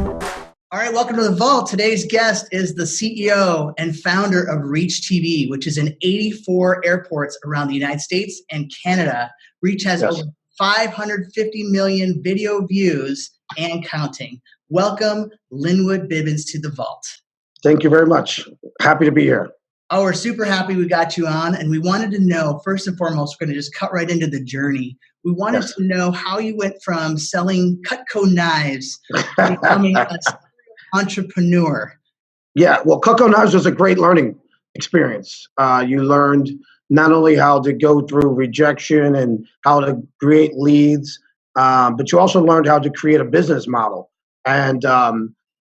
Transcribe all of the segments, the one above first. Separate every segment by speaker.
Speaker 1: All right, welcome to the Vault. Today's guest is the CEO and founder of Reach TV, which is in 84 airports around the United States and Canada. Reach has over 550 million video views and counting. Welcome, Lynnwood Bibbens, to the Vault.
Speaker 2: Thank you very much. Happy to be here.
Speaker 1: Oh, we're super happy we got you on, and we wanted to know, first and foremost, we're going to just cut right into the journey. We wanted to know how you went from selling Cutco knives to becoming a entrepreneur.
Speaker 2: Yeah, well, Cutco knives was a great learning experience. You learned not only how to go through rejection and how to create leads, but you also learned how to create a business model. And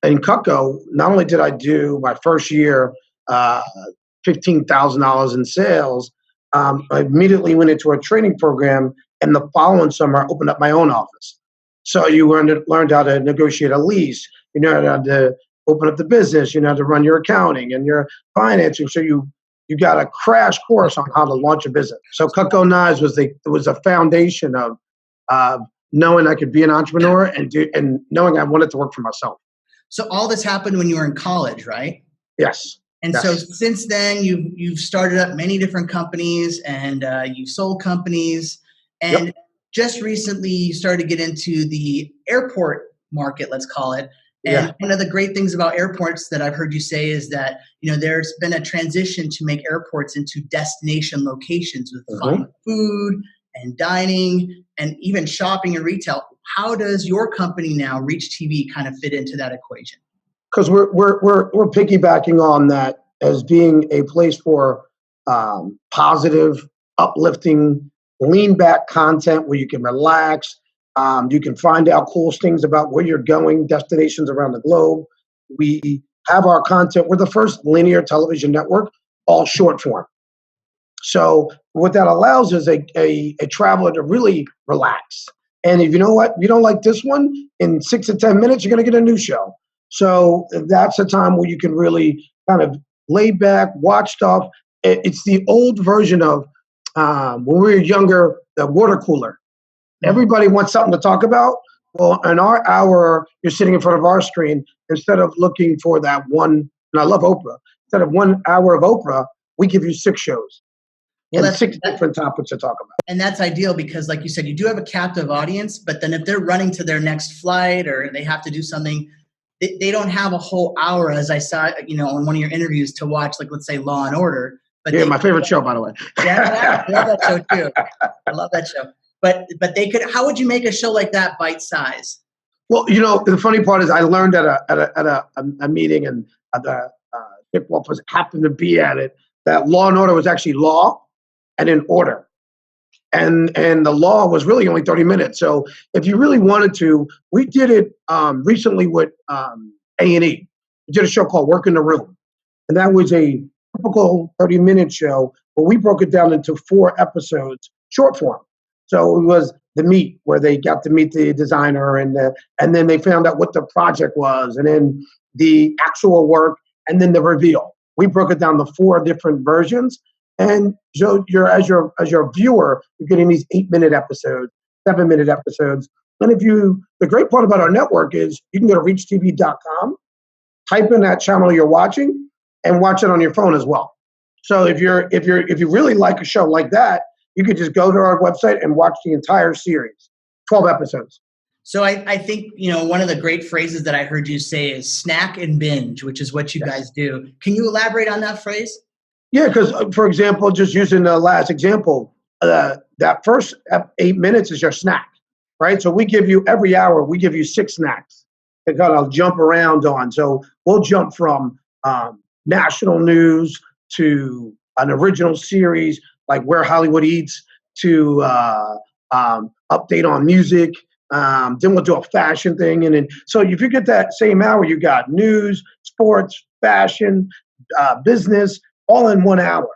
Speaker 2: in Cutco, not only did I do my first year $15,000 in sales, I immediately went into a training program, and the following summer I opened up my own office. So you learned how to negotiate a lease, you know how to open up the business, you know how to run your accounting and your financing. So you got a crash course on how to launch a business. So Cutco Knives was a foundation of knowing I could be an entrepreneur and knowing I wanted to work for myself.
Speaker 1: So all this happened when you were in college, right?
Speaker 2: Yes.
Speaker 1: And so since then, you've started up many different companies, and you've sold companies. And just recently, you started to get into the airport market, let's call it. And one of the great things about airports that I've heard you say is that, you know, there's been a transition to make airports into destination locations with fine food and dining and even shopping and retail. How does your company now, Reach TV, kind of fit into that equation?
Speaker 2: Because we're piggybacking on that as being a place for positive, uplifting, lean back content where you can relax. You can find out cool things about where you're going, destinations around the globe. We have our content. We're the first linear television network, all short form. So what that allows is a traveler to really relax. And if you know what, you don't like this one, in 6 to 10 minutes, you're going to get a new show. So that's a time where you can really kind of lay back, watch stuff. It's the old version of when we were younger, the water cooler. Everybody wants something to talk about. Well, in our hour, you're sitting in front of our screen, instead of looking for that one, and I love Oprah, instead of 1 hour of Oprah, we give you 6 shows. Well, and 6 different topics to talk about.
Speaker 1: And that's ideal because, like you said, you do have a captive audience, but then if they're running to their next flight or they have to do something, they don't have a whole hour, as I saw, you know, on one of your interviews, to watch, like, let's say, Law and Order.
Speaker 2: But my favorite show, by the way.
Speaker 1: Yeah, I love that show too. I love that show. But they could. How would you make a show like that bite size?
Speaker 2: Well, you know, the funny part is I learned at a meeting, and Dick Wolf happened to be at it, that Law and Order was actually law and an order. And the law was really only 30 minutes. So if you really wanted to, we did it recently with A&E. We did a show called Work in the Room. And that was a typical 30-minute show, but we broke it down into 4 episodes, short form. So it was the meet, where they got to meet the designer, and then they found out what the project was, and then the actual work, and then the reveal. We broke it down to 4 different versions. And so as your viewer, you're getting these 8-minute episodes, 7-minute episodes. And the great part about our network is you can go to reachtv.com, type in that channel you're watching, and watch it on your phone as well. So if you really like a show like that, you could just go to our website and watch the entire series, 12 episodes.
Speaker 1: So I think, you know, one of the great phrases that I heard you say is snack and binge, which is what you guys do. Can you elaborate on that phrase?
Speaker 2: Yeah, because, for example, just using the last example, that first 8 minutes is your snack, right? So we give you, every hour, we give you 6 snacks to kind of jump around on. So we'll jump from national news to an original series like Where Hollywood Eats to update on music. Then we'll do a fashion thing. And then, so if you get that same hour, you got news, sports, fashion, business, all in 1 hour.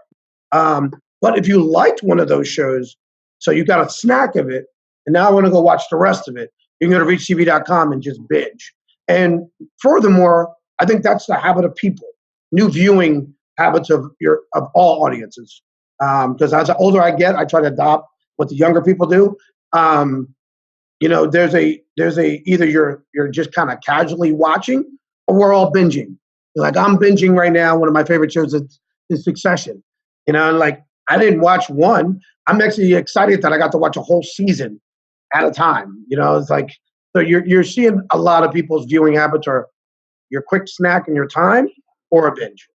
Speaker 2: But if you liked one of those shows, so you got a snack of it, and now I want to go watch the rest of it, you can go to reachtv.com and just binge. And furthermore, I think that's the habit of people, new viewing habits of all audiences. Because as the older I get, I try to adopt what the younger people do. there's a either you're just kind of casually watching, or we're all binging. Like I'm binging right now. One of my favorite shows is Succession. And like I didn't watch one. I'm actually excited that I got to watch a whole season at a time. It's like, so you're seeing a lot of people's viewing habits are your quick snack in your time or a binge.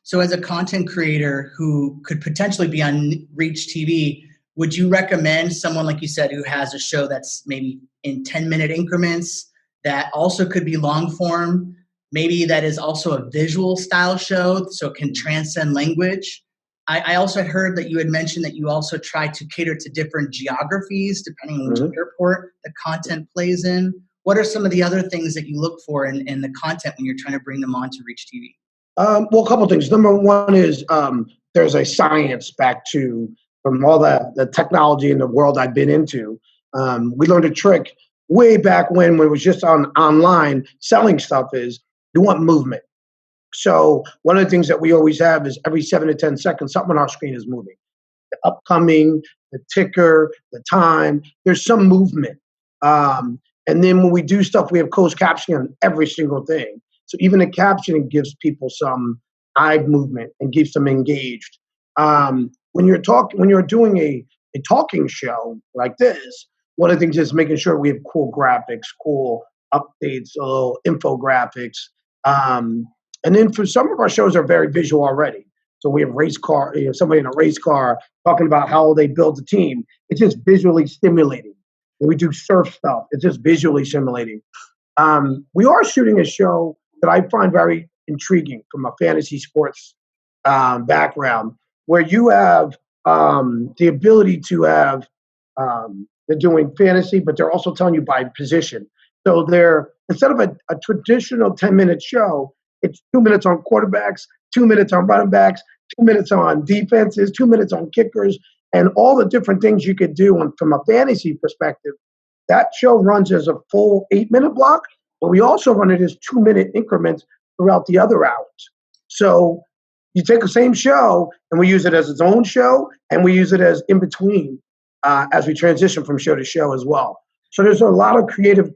Speaker 1: So as a content creator who could potentially be on Reach TV, would you recommend someone, like you said, who has a show that's maybe in 10-minute increments that also could be long form, maybe that is also a visual style show so it can transcend language? I also had heard that you had mentioned that you also try to cater to different geographies depending on which airport the content plays in. What are some of the other things that you look for in the content when you're trying to bring them on to Reach TV?
Speaker 2: Well, a couple of things. Number one is there's a science back to from all the technology in the world I've been into. We learned a trick way back when it was just online selling stuff is you want movement. So one of the things that we always have is every 7 to 10 seconds, something on our screen is moving. The upcoming, the ticker, the time, there's some movement. And then when we do stuff, we have closed captioning on every single thing. So even the captioning gives people some eye movement and keeps them engaged. When you're doing a talking show like this, one of the things is making sure we have cool graphics, cool updates, little infographics. And then for some of our shows are very visual already. So we have somebody in a race car talking about how they build a team. It's just visually stimulating. When we do surf stuff, it's just visually stimulating. We are shooting a show that I find very intriguing from a fantasy sports background, where you have the ability to have, they're doing fantasy, but they're also telling you by position. So they're, instead of a traditional 10-minute show, it's 2 minutes on quarterbacks, 2 minutes on running backs, 2 minutes on defenses, 2 minutes on kickers, and all the different things you could do from a fantasy perspective. That show runs as a full 8-minute block, but we also run it as 2-minute increments throughout the other hours. So you take the same show and we use it as its own show, and we use it as in between as we transition from show to show as well. So there's a lot of creative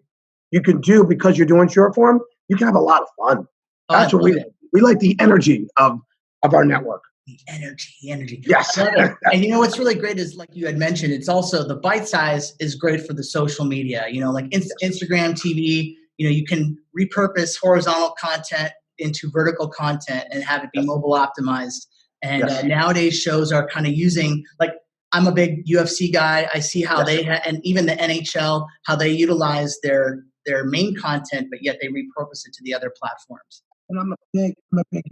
Speaker 2: you can do because you're doing short form. You can have a lot of fun. That's what we like, the energy of our network.
Speaker 1: The energy.
Speaker 2: Yes.
Speaker 1: I love it. And what's really great is, like you had mentioned, it's also the bite size is great for the social media. Like Instagram TV. You can repurpose horizontal content into vertical content and have it be mobile optimized. And nowadays shows are kind of using, like, I'm a big UFC guy. I see how they and even the NHL, how they utilize their main content, but yet they repurpose it to the other platforms.
Speaker 2: And I'm a big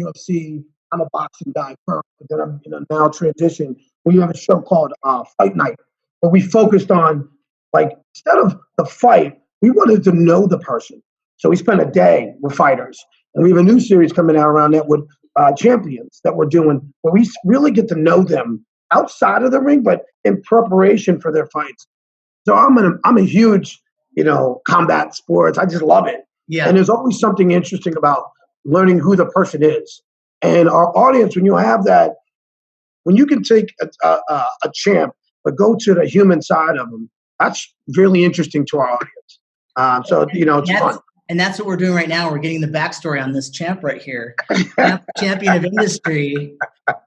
Speaker 2: UFC. I'm a boxing guy first, but then I'm now transition. We have a show called Fight Night, where we focused on, like, instead of the fight, we wanted to know the person. So we spent a day with fighters, and we have a new series coming out around that with champions that we're doing, where we really get to know them outside of the ring, but in preparation for their fights. So I'm a huge, combat sports. I just love it.
Speaker 1: Yeah.
Speaker 2: And there's always something interesting about learning who the person is. And our audience, when you have that, when you can take a champ, but go to the human side of them, that's really interesting to our audience. So, it's fun.
Speaker 1: And that's what we're doing right now. We're getting the backstory on this champ right here, champion of industry.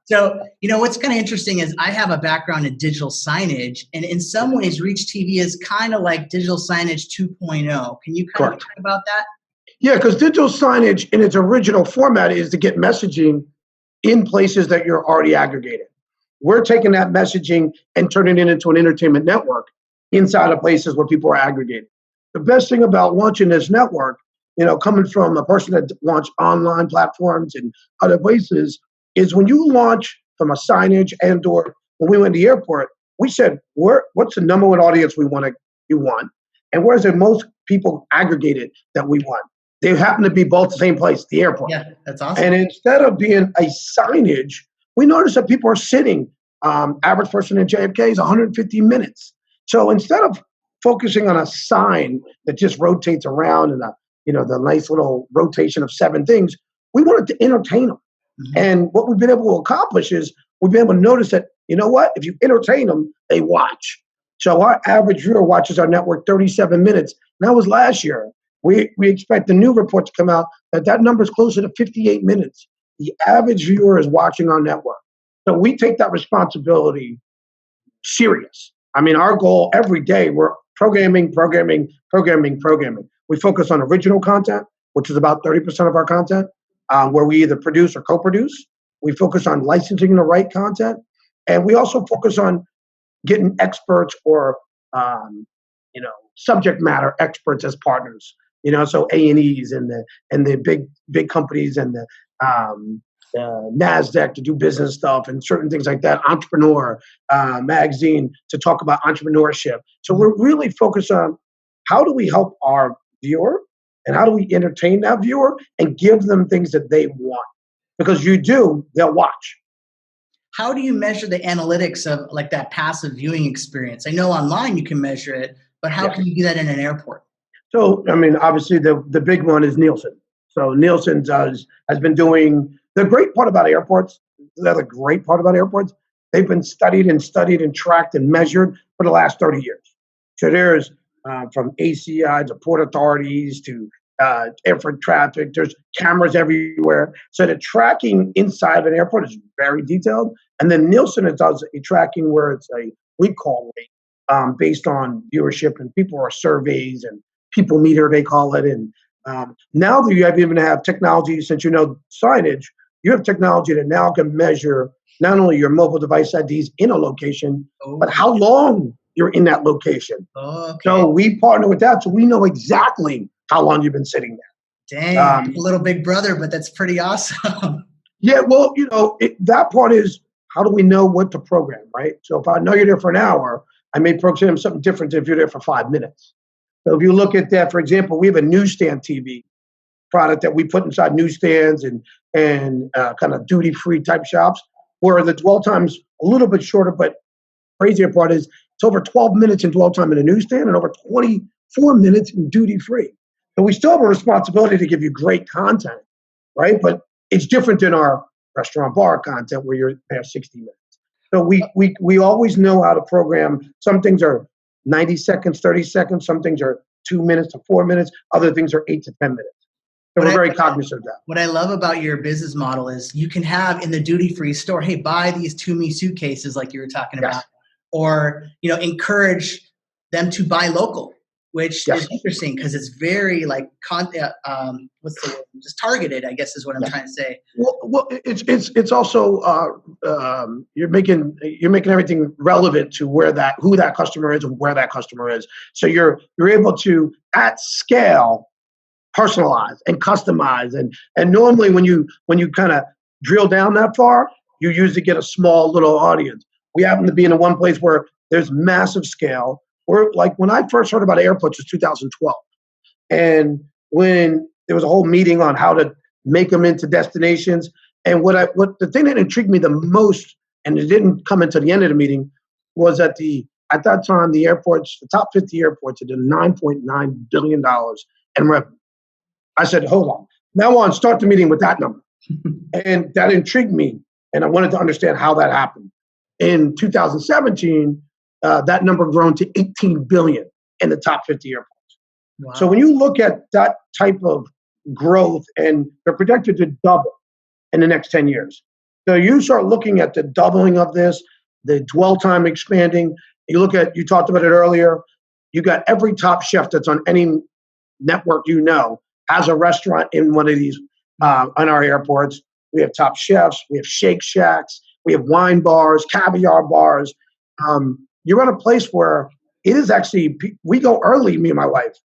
Speaker 1: So, what's kind of interesting is I have a background in digital signage, and in some ways, Reach TV is kind of like digital signage 2.0. Can you kind of talk about that?
Speaker 2: Yeah, because digital signage in its original format is to get messaging in places that you're already aggregated. We're taking that messaging and turning it into an entertainment network inside of places where people are aggregated. The best thing about launching this network, coming from a person that launched online platforms and other places, is when you launch from a signage and/or when we went to the airport, we said, what's the number one audience you want, and where's the most people aggregated that we want? They happen to be both the same place, the airport.
Speaker 1: Yeah, that's awesome.
Speaker 2: And instead of being a signage, we noticed that people are sitting. Average person in JFK is 150 minutes. So instead of focusing on a sign that just rotates around and the nice little rotation of 7 things, we wanted to entertain them. Mm-hmm. And what we've been able to accomplish is we've been able to notice that, if you entertain them, they watch. So our average viewer watches our network 37 minutes. And that was last year. We expect the new report to come out that number is closer to 58 minutes. The average viewer is watching our network. So we take that responsibility serious. I mean, our goal every day, we're programming. We focus on original content, which is about 30% of our content, where we either produce or co-produce. We focus on licensing the right content. And we also focus on getting experts or, subject matter experts as partners. So A&Es and the big companies and the NASDAQ to do business stuff and certain things like that. Entrepreneur magazine to talk about entrepreneurship. So we're really focused on how do we help our viewer and how do we entertain that viewer and give them things that they want. Because they'll watch.
Speaker 1: How do you measure the analytics of like that passive viewing experience? I know online you can measure it, but how can you do that in an airport?
Speaker 2: So, I mean, obviously the big one is Nielsen. So Nielsen has been doing the great part about airports. They've been studied and tracked and measured for the last 30 years. So there's from ACI to port authorities to airport traffic. There's cameras everywhere. So the tracking inside of an airport is very detailed. And then Nielsen does a tracking where it's a recall rate based on viewership and people are surveys and people meter, they call it. And now that you even have technology, since Signage, you have technology that now can measure not only your mobile device IDs in a location, but how long you're in that location.
Speaker 1: Okay.
Speaker 2: So we partner with that, so we know exactly how long you've been sitting there.
Speaker 1: Dang, a little big brother, but that's pretty awesome.
Speaker 2: Yeah, well, that part is how do we know what to program, right? So if I know you're there for an hour, I may program something different than if you're there for 5 minutes. So if you look at that, for example, we have a newsstand TV product that we put inside newsstands and kind of duty-free type shops where the dwell time's a little bit shorter, but crazier part is it's over 12 minutes in dwell time in a newsstand and over 24 minutes in duty-free. So we still have a responsibility to give you great content, right? But it's different than our restaurant bar content where you're there 60 minutes. So we always know how to program. Some things are 90 seconds, 30 seconds. Some things are 2 minutes to 4 minutes. Other things are 8 to 10 minutes. So we're very cognizant of that.
Speaker 1: What I love about your business model is you can have in the duty-free store, hey, buy these Tumi suitcases like you were talking about, or encourage them to buy local, which is interesting because it's very like what's the word? Just targeted, I guess is what I'm trying to say.
Speaker 2: Well, it's also you're making everything relevant to who that customer is and where that customer is. So you're able to at scale personalize and customize and normally when you kind of drill down that far, you usually get a small little audience. We happen to be in the one place where there's massive scale. When I first heard about airports was 2012. And when there was a whole meeting on how to make them into destinations. And what the thing that intrigued me the most, and it didn't come into the end of the meeting, was at that time, the top 50 airports had done $9.9 billion in revenue. I said, hold on. Now on, start the meeting with that number. And that intrigued me. And I wanted to understand how that happened. In 2017, that number grown to 18 billion in the top 50 airports. Wow. So when you look at that type of growth, and they're projected to double in the next 10 years. So you start looking at the doubling of this, the dwell time expanding. You talked about it earlier. You got every top chef that's on any network has a restaurant in one of these on our airports. We have top chefs. We have Shake Shacks. We have wine bars, caviar bars. You're at a place where it is actually, we go early, me and my wife.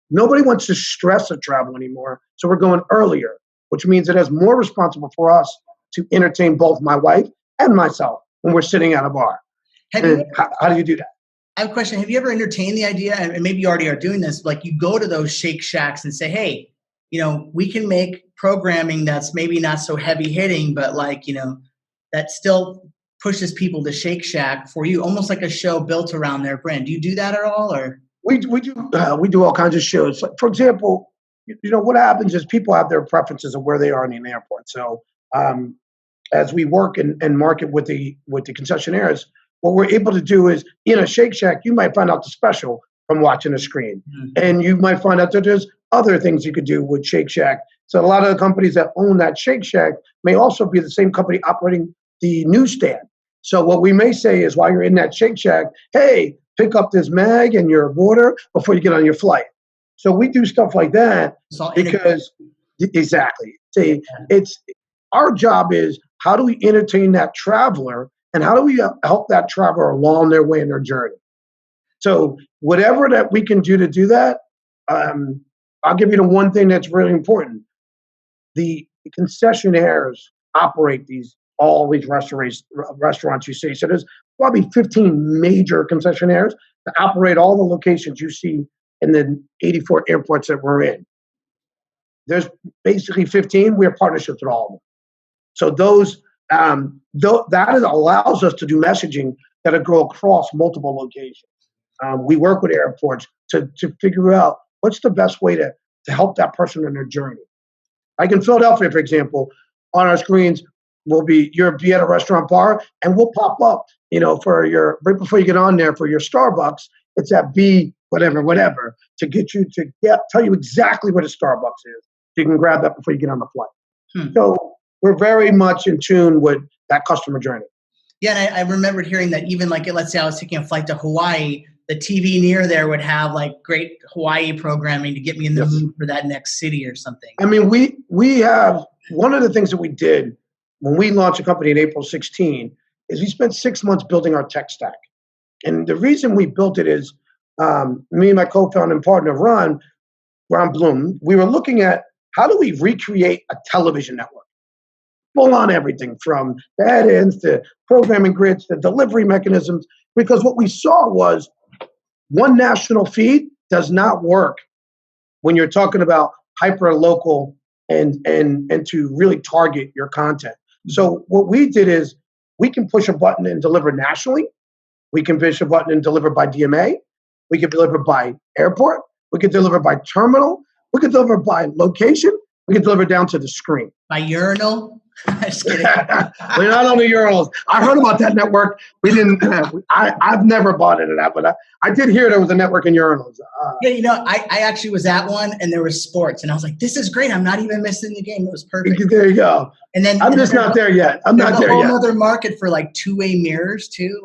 Speaker 2: Nobody wants to stress of travel anymore. So we're going earlier, which means it is more responsible for us to entertain both my wife and myself when we're sitting at a bar. How do you do that?
Speaker 1: I have a question. Have you ever entertained the idea, and maybe you already are doing this, like you go to those Shake Shacks and say, hey, we can make programming that's maybe not so heavy hitting, but that still pushes people to Shake Shack for you, almost like a show built around their brand. Do you do that at all, or?
Speaker 2: We do all kinds of shows. Like, for example, what happens is people have their preferences of where they are in an airport. So as we work and market with the concessionaires, what we're able to do is, in a Shake Shack, you might find out the special from watching a screen. And you might find out that there's other things you could do with Shake Shack. So a lot of the companies that own that Shake Shack may also be the same company operating the newsstand. So what we may say is, while you're in that Shake Shack, hey, pick up this mag and your water before you get on your flight. So we do stuff like that because, exactly. See, it's our job is, how do we entertain that traveler, and how do we help that traveler along their way in their journey? So whatever that we can do to do that, I'll give you the one thing that's really important. The concessionaires operate all these restaurants you see. So there's probably 15 major concessionaires that operate all the locations you see in the 84 airports that we're in. There's basically 15. We have partnerships with all of them. So that allows us to do messaging that'll go across multiple locations. We work with airports to figure out what's the best way to help that person in their journey. Like in Philadelphia, for example, on our screens, you'll be at a restaurant bar, and we'll pop up, right before you get on there for your Starbucks, it's at B whatever, to get you tell you exactly what a Starbucks is. So you can grab that before you get on the flight. So we're very much in tune with that customer journey.
Speaker 1: Yeah, and I remembered hearing that even let's say I was taking a flight to Hawaii, the TV near there would have great Hawaii programming to get me in the mood for that next city or something.
Speaker 2: I mean, we have, one of the things that we did when we launched a company in April 16 is we spent 6 months building our tech stack. And the reason we built it is, me and my co-founder and partner, Ron Bloom, we were looking at how do we recreate a television network? Full on everything from the add-ins to programming grids to delivery mechanisms, because what we saw was one national feed does not work when you're talking about hyper local and to really target your content. So what we did is, we can push a button and deliver nationally. We can push a button and deliver by DMA. We can deliver by airport. We can deliver by terminal. We can deliver by location. We can deliver down to the screen.
Speaker 1: By urinal? Just kidding.
Speaker 2: We're not on the urinals. I heard about that network. We didn't. I've never bought into that, but I did hear there was a network in urinals.
Speaker 1: I actually was at one, and there was sports, and I was like, "This is great. I'm not even missing the game. It was perfect."
Speaker 2: There you go.
Speaker 1: And then
Speaker 2: I'm just not there yet. I'm not there yet.
Speaker 1: There's a whole other market for two-way mirrors too.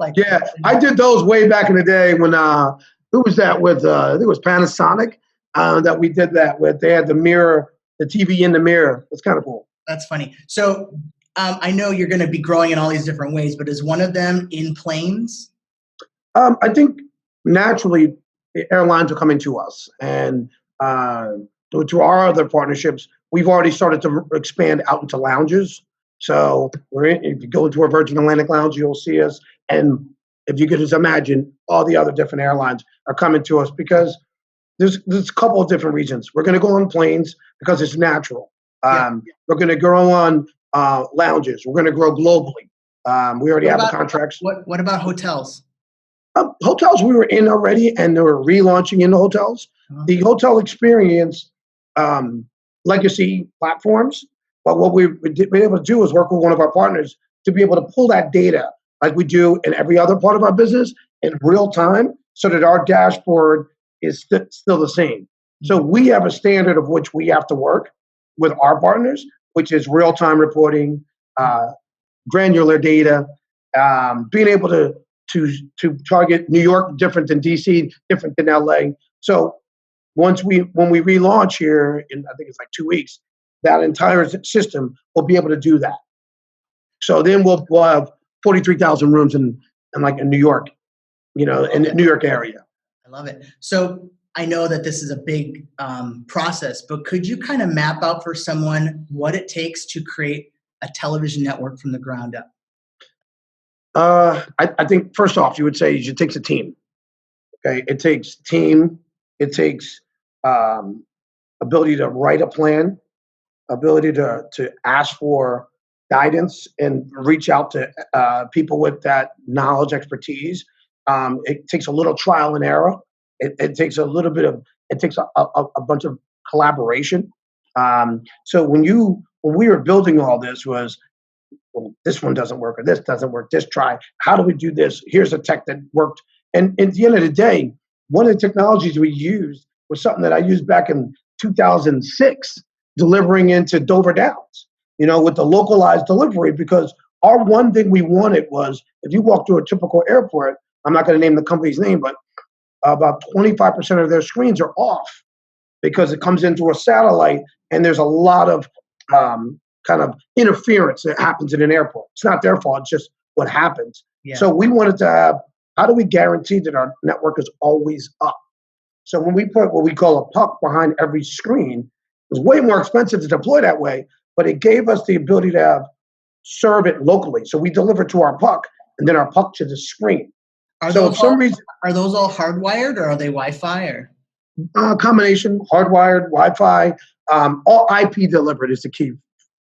Speaker 2: I did those way back in the day when who was that with? I think it was Panasonic that we did that with. They had the mirror, the TV in the mirror. It's kind of cool.
Speaker 1: That's funny. So I know you're going to be growing in all these different ways, but is one of them in planes?
Speaker 2: I think naturally the airlines are coming to us, and to our other partnerships, we've already started to expand out into lounges. So if you go into a Virgin Atlantic lounge, you'll see us. And if you could just imagine, all the other different airlines are coming to us because there's a couple of different reasons. We're going to go on planes because it's natural. We're going to grow on lounges. We're going to grow globally. We already have the contracts.
Speaker 1: What about hotels?
Speaker 2: Hotels we were in already, and they were relaunching into hotels. The hotel experience, legacy platforms. But what we've been able to do is work with one of our partners to be able to pull that data like we do in every other part of our business in real time, so that our dashboard is still the same. So we have a standard of which we have to work with our partners, which is real-time reporting, granular data, being able to target New York different than DC, different than LA. So when we relaunch here in, I think it's 2 weeks, that entire system will be able to do that. So then we'll have 43,000 rooms in New York, in the New York area.
Speaker 1: I love it. So I know that this is a big process, but could you kind of map out for someone what it takes to create a television network from the ground up?
Speaker 2: I think first off, you would say it takes a team. Okay, it takes team. It takes ability to write a plan, ability to ask for guidance and reach out to people with that knowledge, expertise. It takes a little trial and error. It takes a little bit of, it takes a bunch of collaboration. So when we were building all this, was well, this one doesn't work or this doesn't work. This try. How do we do this? Here's a tech that worked. And at the end of the day, one of the technologies we used was something that I used back in 2006, delivering into Dover Downs, with the localized delivery, because our one thing we wanted was, if you walk through a typical airport, I'm not going to name the company's name, but about 25% of their screens are off because it comes into a satellite, and there's a lot of kind of interference that happens in an airport. It's not their fault, it's just what happens. Yeah. So we wanted to have, how do we guarantee that our network is always up? So when we put what we call a puck behind every screen, it was way more expensive to deploy that way, but it gave us the ability to serve it locally. So we deliver to our puck, and then our puck to the screen.
Speaker 1: Are those all hardwired, or are they Wi-Fi? Or
Speaker 2: combination, hardwired, Wi-Fi, all IP delivered is the key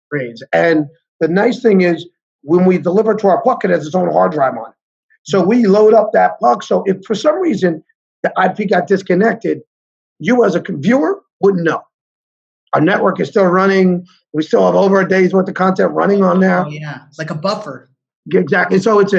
Speaker 2: phrase. And the nice thing is, when we deliver to our puck, it has its own hard drive on it. So we load up that puck. So if for some reason the IP got disconnected, you as a viewer wouldn't know. Our network is still running. We still have over a day's worth of content running on there.
Speaker 1: Oh, yeah, it's like a buffer.
Speaker 2: Exactly. So it's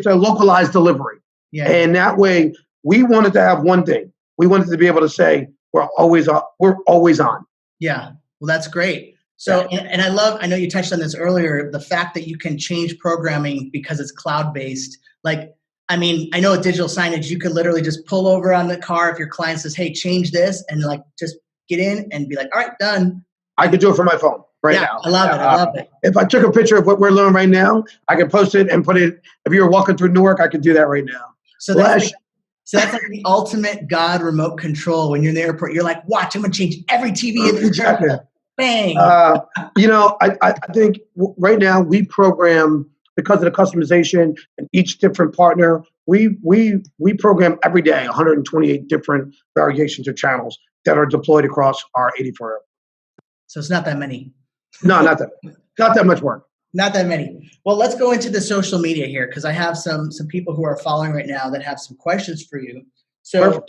Speaker 2: a localized delivery. Yeah. And that way, we wanted to have one thing. We wanted to be able to say we're always on.
Speaker 1: Yeah. Well, that's great. So, and I know you touched on this earlier, the fact that you can change programming because it's cloud-based. Like, I mean, I know at digital signage, you could literally just pull over on the car if your client says, hey, change this, and like just get in and be like, all right, done.
Speaker 2: I could do it from my phone now.
Speaker 1: I love it.
Speaker 2: If I took a picture of what we're learning right now, I could post it and put it. If you were walking through Newark, I could do that right now.
Speaker 1: So that's like the ultimate God remote control. When you're in the airport, you're like, watch, I'm going to change every TV in this terminal. Bang.
Speaker 2: I think right now we program, because of the customization and each different partner, we program every day 128 different variations of channels that are deployed across our 84 airports.
Speaker 1: So it's not that many.
Speaker 2: No, not that much work.
Speaker 1: Not that many. Well, let's go into the social media here, because I have some people who are following right now that have some questions for you. So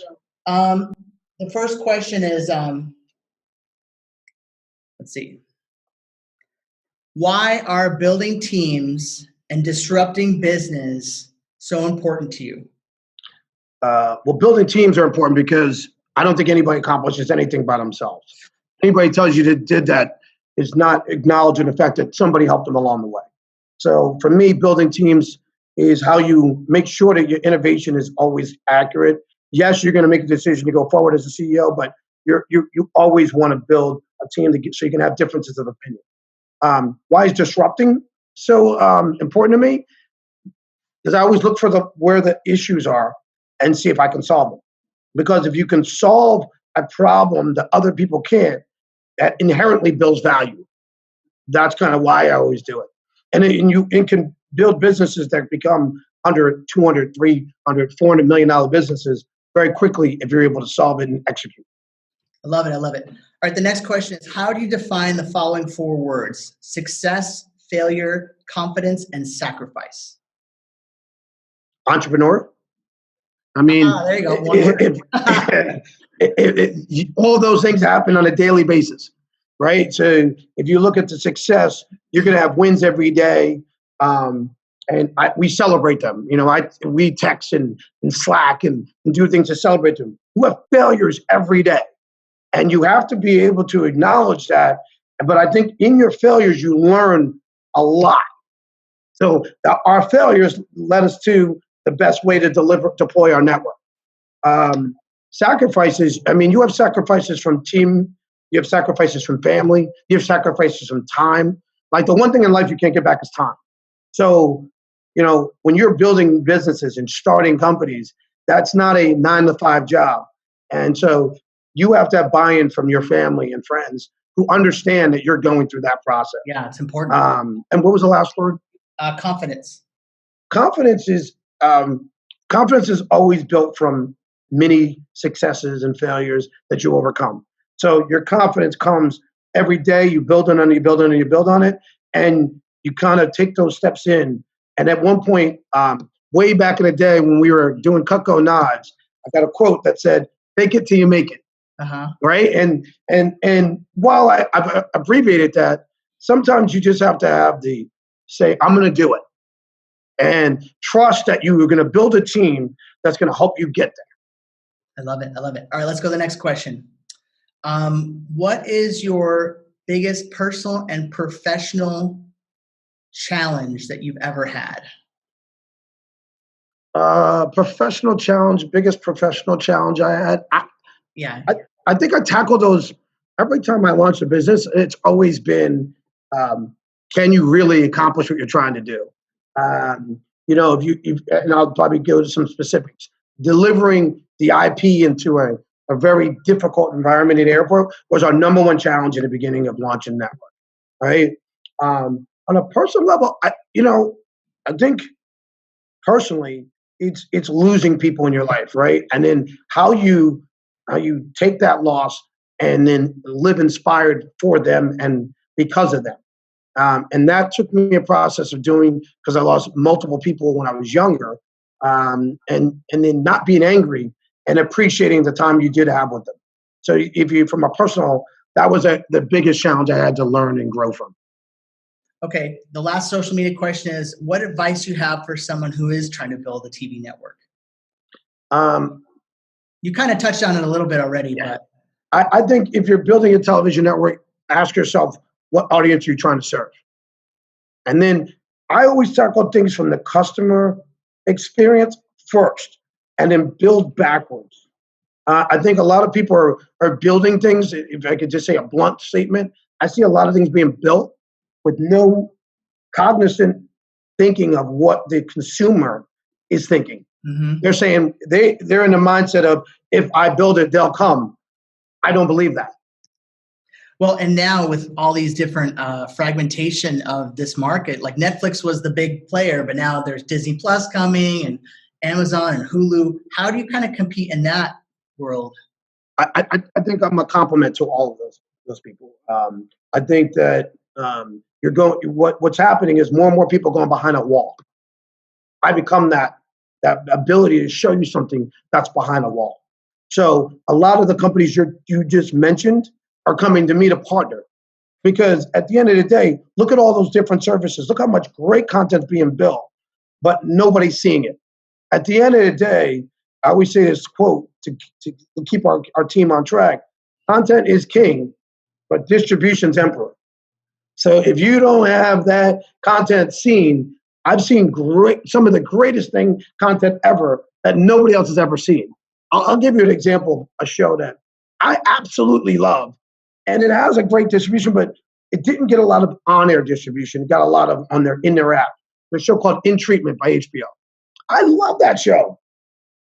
Speaker 1: the first question is, let's see. Why are building teams and disrupting business so important to you?
Speaker 2: Well, building teams are important because I don't think anybody accomplishes anything by themselves. Anybody tells you that did that is not acknowledging the fact that somebody helped them along the way. So for me, building teams is how you make sure that your innovation is always accurate. Yes, you're going to make a decision to go forward as a CEO, but you always want to build a team so you can have differences of opinion. Why is disrupting so important to me? Because I always look for where the issues are and see if I can solve them. Because if you can solve a problem that other people can't, that inherently builds value. That's kind of why I always do it. And you can build businesses that become under 200, 300, $400 million businesses very quickly if you're able to solve it and execute.
Speaker 1: I love it. All right, the next question is, how do you define the following 4 words? Success, failure, confidence, and sacrifice.
Speaker 2: Entrepreneur. I mean,
Speaker 1: there you go.
Speaker 2: All those things happen on a daily basis, right? So if you look at the success, you're going to have wins every day, and we celebrate them. We text and Slack and do things to celebrate them. You have failures every day, and you have to be able to acknowledge that. But I think in your failures, you learn a lot. So our failures led us to the best way to deploy our network. Sacrifices, I mean, you have sacrifices from team, you have sacrifices from family, you have sacrifices from time. Like the one thing in life you can't get back is time. So, when you're building businesses and starting companies, that's not a 9-to-5 job. And so you have to have buy-in from your family and friends who understand that you're going through that process.
Speaker 1: Yeah, it's important.
Speaker 2: And what was the last word?
Speaker 1: Confidence.
Speaker 2: Confidence is always built from many successes and failures that you overcome. So your confidence comes every day. You build on it, you build on it, you build on it, and you kind of take those steps in. And at one point, way back in the day when we were doing Cutco knives, I got a quote that said, "Fake it till you make it." Right? And while I've abbreviated that, sometimes you just have to have the say, I'm going to do it. And trust that you are going to build a team that's going to help you get there.
Speaker 1: I love it. I love it. All right, let's go to the next question. What is your biggest personal and professional challenge that you've ever had?
Speaker 2: Professional challenge, biggest professional challenge I had.
Speaker 1: Yeah.
Speaker 2: I think I tackle those every time I launch a business. It's always been, can you really accomplish what you're trying to do? You know, and I'll probably go to some specifics. Delivering the IP into a very difficult environment at the airport was our number one challenge in the beginning of launching Network, right? On a personal level, I think personally, it's losing people in your life, right? And then how you take that loss and then live inspired for them and because of them. And that took me a process of doing, because I lost multiple people when I was younger, and then not being angry and appreciating the time you did have with them. So if you, from a personal, that was the biggest challenge I had to learn and grow from.
Speaker 1: Okay, the last social media question is, what advice you have for someone who is trying to build a TV network? You kind of touched on it a little bit already,
Speaker 2: yeah.
Speaker 1: but
Speaker 2: I think if you're building a television network, ask yourself, what audience are you trying to serve? And then I always tackle things from the customer experience first and then build backwards. I think a lot of people are building things. If I could just say a blunt statement, I see a lot of things being built with no cognizant thinking of what the consumer is thinking.
Speaker 1: Mm-hmm.
Speaker 2: They're saying they're in the mindset of, if I build it, they'll come. I don't believe that.
Speaker 1: Well, and now with all these different fragmentation of this market, like Netflix was the big player, but now there's Disney Plus coming and Amazon and Hulu. How do you kind of compete in that world?
Speaker 2: I think I'm a compliment to all of those people. I think that what's happening is more and more people going behind a wall. I become that ability to show you something that's behind a wall. So a lot of the companies you just mentioned are coming to me to partner, because at the end of the day, look at all those different services. Look how much great content's being built, but nobody's seeing it. At the end of the day, I always say this quote to keep our team on track: content is king, but distribution's emperor. So if you don't have that content seen, I've seen some of the greatest content ever that nobody else has ever seen. I'll give you an example of a show that I absolutely love, and it has a great distribution, but it didn't get a lot of on-air distribution. It got a lot of in their app. There's a show called In Treatment by HBO. I love that show,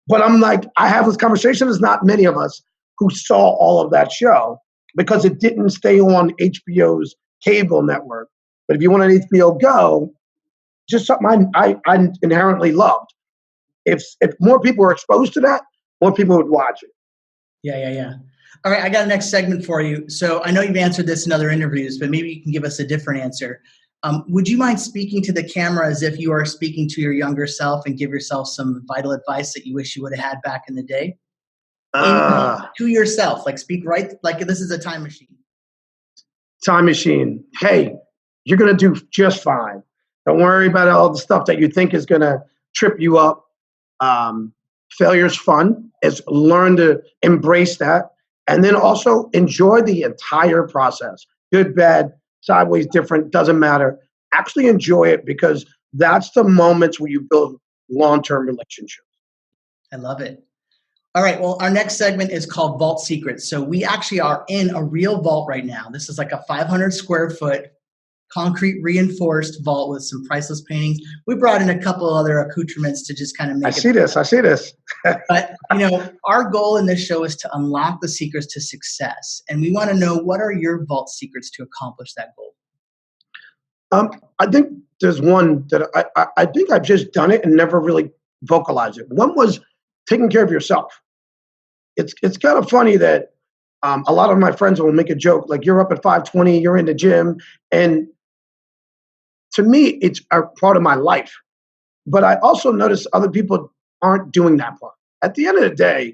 Speaker 2: but I'm like, I have this conversation. There's not many of us who saw all of that show because it didn't stay on HBO's cable network. But if you want an HBO Go, just something I inherently loved. If more people were exposed to that, more people would watch it.
Speaker 1: Yeah. All right, I got a next segment for you. So I know you've answered this in other interviews, but maybe you can give us a different answer. Would you mind speaking to the camera as if you are speaking to your younger self and give yourself some vital advice that you wish you would have had back in the day? To yourself, like speak right, like this is a time machine.
Speaker 2: Time machine. Hey, you're going to do just fine. Don't worry about all the stuff that you think is going to trip you up. Failure's fun. Learn to embrace that. And then also enjoy the entire process. Good, bad, sideways, different, doesn't matter. Actually enjoy it, because that's the moments where you build long-term relationships.
Speaker 1: I love it. All right, well, our next segment is called Vault Secrets. So we actually are in a real vault right now. This is like a 500 square foot concrete reinforced vault with some priceless paintings. We brought in a couple other accoutrements to just kind of make
Speaker 2: I see this.
Speaker 1: But, our goal in this show is to unlock the secrets to success. And we want to know, what are your vault secrets to accomplish that goal?
Speaker 2: I think there's one that I think I've just done it and never really vocalized it. One was taking care of yourself. It's kind of funny that a lot of my friends will make a joke, like, you're up at 5:20, you're in the gym. And to me, it's a part of my life. But I also notice other people aren't doing that part. At the end of the day,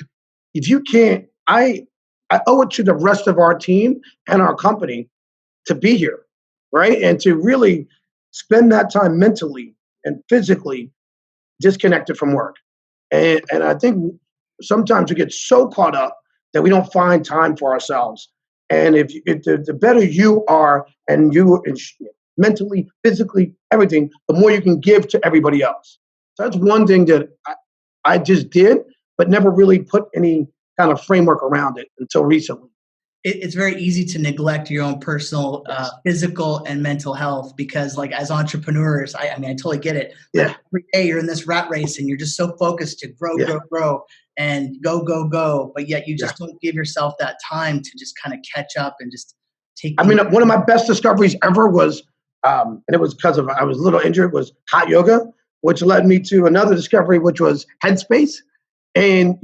Speaker 2: if you can't, I owe it to the rest of our team and our company to be here, right? And to really spend that time mentally and physically disconnected from work. And I think sometimes we get so caught up that we don't find time for ourselves. And if the better you are, and you mentally, physically, everything, the more you can give to everybody else. So that's one thing that I just did, but never really put any kind of framework around it until recently.
Speaker 1: It's very easy to neglect your own personal physical and mental health because, like, as entrepreneurs, I mean, I totally get it.
Speaker 2: Yeah.
Speaker 1: Every day you're in this rat race and you're just so focused to grow, and go. But yet you just don't give yourself that time to just kind of catch up and just take.
Speaker 2: I mean, one of my best discoveries ever was, and it was because I was a little injured, was hot yoga, which led me to another discovery, which was Headspace. And,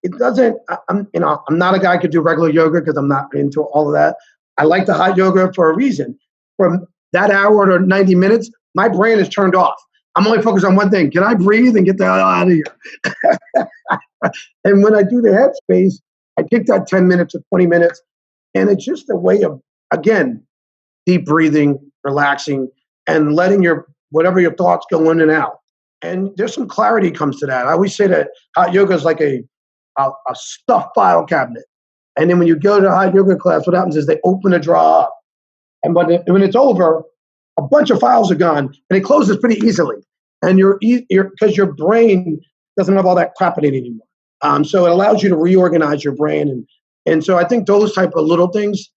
Speaker 2: it doesn't, I'm not a guy who could do regular yoga because I'm not into all of that. I like the hot yoga for a reason. For that hour or 90 minutes, my brain is turned off. I'm only focused on one thing. Can I breathe and get the hell out of here? And when I do the Headspace, I take that 10 minutes or 20 minutes, and it's just a way of, again, deep breathing, relaxing, and letting whatever your thoughts go in and out. And there's some clarity comes to that. I always say that hot yoga is like a stuffed file cabinet. And then when you go to a hot yoga class, what happens is they open a drawer up. And when it's over, a bunch of files are gone, and it closes pretty easily. And because your brain doesn't have all that crap in it anymore. So it allows you to reorganize your brain. And so I think those type of little things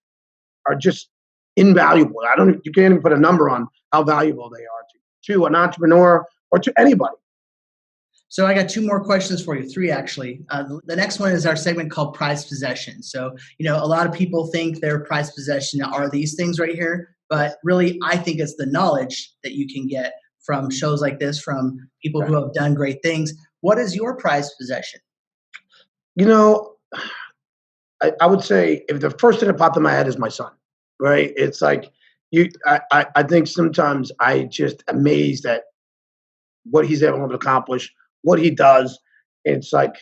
Speaker 2: are just invaluable. You can't even put a number on how valuable they are to an entrepreneur or to anybody.
Speaker 1: So I got two more questions for you, three actually. The next one is our segment called Prized Possession. So, a lot of people think their prized possession are these things right here, but really I think it's the knowledge that you can get from shows like this, from people who have done great things. What is your prized possession?
Speaker 2: I would say if the first thing that popped in my head is my son, right? It's like I think sometimes I just amazed at what he's able to accomplish, what he does. It's like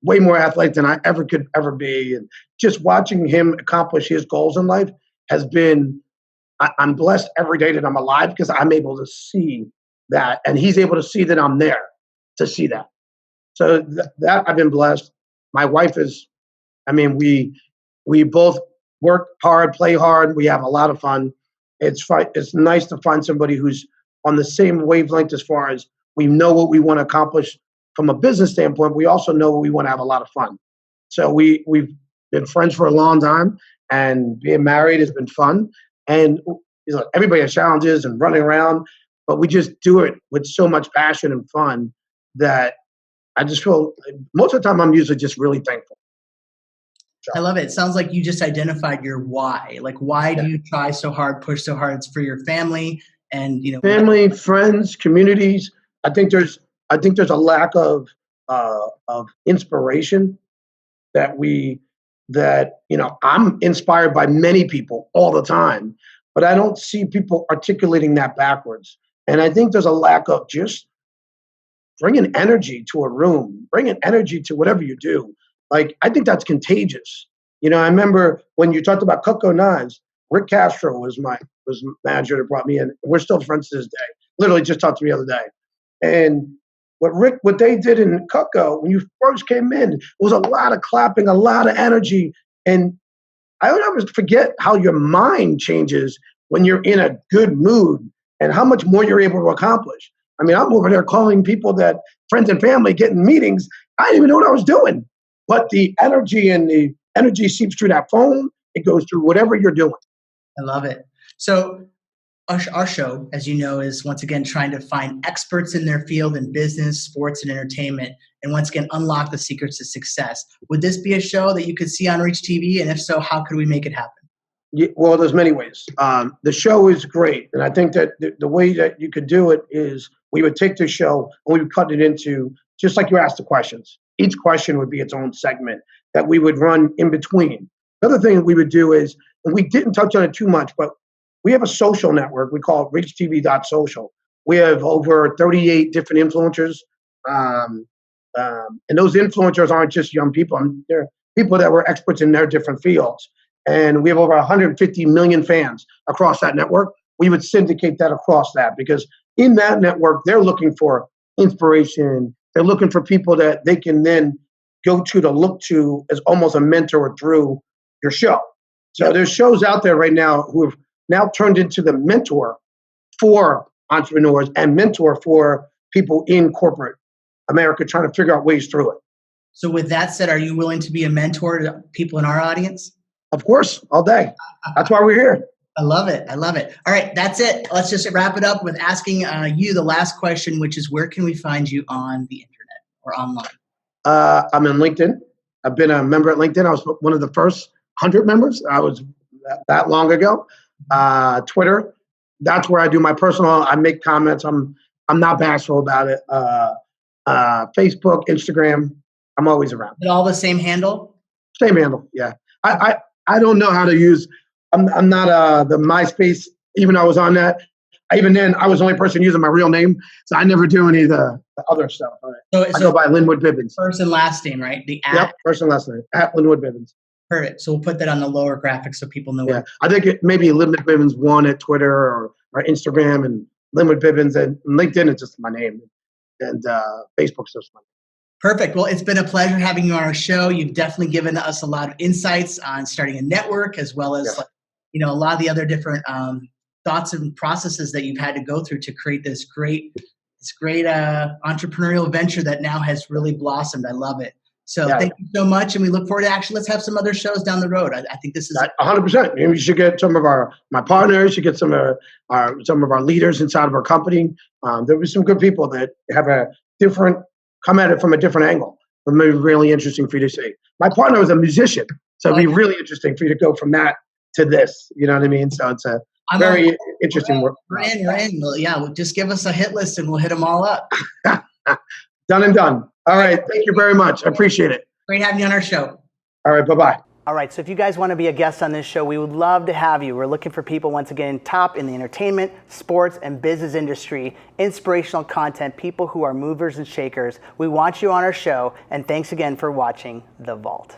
Speaker 2: way more athletic than I could ever be. And just watching him accomplish his goals in life has been, I'm blessed every day that I'm alive because I'm able to see that. And he's able to see that I'm there to see that. So that I've been blessed. My wife is, we both work hard, play hard. We have a lot of fun. It's nice to find somebody who's on the same wavelength as far as we know what we want to accomplish from a business standpoint. We also know we want to have a lot of fun. So we've been friends for a long time, and being married has been fun. And everybody has challenges and running around, but we just do it with so much passion and fun that I just feel most of the time I'm usually just really thankful.
Speaker 1: I love it. It sounds like you just identified your why. Like, why do you try so hard, push so hard? It's for your family and,
Speaker 2: family, friends, communities. I think there's a lack of inspiration that I'm inspired by many people all the time, but I don't see people articulating that backwards. And I think there's a lack of just bringing energy to a room, bringing energy to whatever you do. Like, I think that's contagious. I remember when you talked about Cutco Knives, Rick Castro was manager that brought me in. We're still friends to this day. Literally just talked to me the other day. And what they did in Cutco, when you first came in, it was a lot of clapping, a lot of energy. And I don't ever forget how your mind changes when you're in a good mood and how much more you're able to accomplish. I'm over there calling people friends and family, getting meetings. I didn't even know what I was doing. But the energy seeps through that phone. It goes through whatever you're doing.
Speaker 1: I love it. So our show, as you know, is once again trying to find experts in their field in business, sports, and entertainment, and once again unlock the secrets to success. Would this be a show that you could see on Reach TV? And if so, how could we make it happen?
Speaker 2: Yeah, well, there's many ways. The show is great. And I think that the way that you could do it is we would take the show and we would cut it into, just like you asked the questions. Each question would be its own segment that we would run in between. The other thing we would do is, and we didn't touch on it too much, but we have a social network. We call it reachtv.social. We have over 38 different influencers. And those influencers aren't just young people. They're people that were experts in their different fields. And we have over 150 million fans across that network. we would syndicate that across that, because in that network, they're looking for inspiration. They're looking for people that they can then go to look to as almost a mentor through your show. So there's shows out there right now who have now turned into the mentor for entrepreneurs and mentor for people in corporate America trying to figure out ways through it.
Speaker 1: So with that said, are you willing to be a mentor to people in our audience?
Speaker 2: Of course, all day. That's why we're here.
Speaker 1: I love it. I love it. All right, that's it. Let's just wrap it up with asking you the last question, which is, where can we find you on the internet or online?
Speaker 2: I'm in LinkedIn. I've been a member at LinkedIn. I was one of the first 100 members. I was that long ago. Twitter, that's where I do my personal. I make comments. I'm not bashful about it. Facebook, Instagram, I'm always around.
Speaker 1: All the same handle?
Speaker 2: Same handle, yeah. I don't know how to use. I'm not the MySpace. Even though I was on that, even then I was the only person using my real name, so I never do any of the other stuff. I go by Lynnwood Bibbens.
Speaker 1: First and last name, right?
Speaker 2: Yep, first and last name at Lynnwood Bibbens.
Speaker 1: Perfect. So we'll put that on the lower graphic so people know.
Speaker 2: Yeah, I think it maybe Lynnwood Bibbens 1 at Twitter or Instagram, and Lynnwood Bibbens, and LinkedIn is just my name, and Facebook's just my name.
Speaker 1: Perfect. Well, it's been a pleasure having you on our show. You've definitely given us a lot of insights on starting a network, as well as a lot of the other different thoughts and processes that you've had to go through to create this great entrepreneurial venture that now has really blossomed. I love it. So thank you so much, and we look forward to let's have some other shows down the road. I think this is
Speaker 2: 100%. Maybe you should get some of my partners. You get some of our leaders inside of our company. There'll be some good people that have come at it from a different angle. It may be really interesting for you to see. My partner was a musician, so it'd be really interesting for you to go from that to this. You know what I mean? So it's a very interesting work.
Speaker 1: We're in. Well, yeah, just give us a hit list and we'll hit them all up.
Speaker 2: Done and done. All right. Thank you very much. I appreciate it.
Speaker 1: Great having you on our show.
Speaker 2: All right. Bye-bye.
Speaker 3: All right, so if you guys want to be a guest on this show, we would love to have you. We're looking for people, once again, top in the entertainment, sports, and business industry, inspirational content, people who are movers and shakers. We want you on our show, and thanks again for watching The Vault.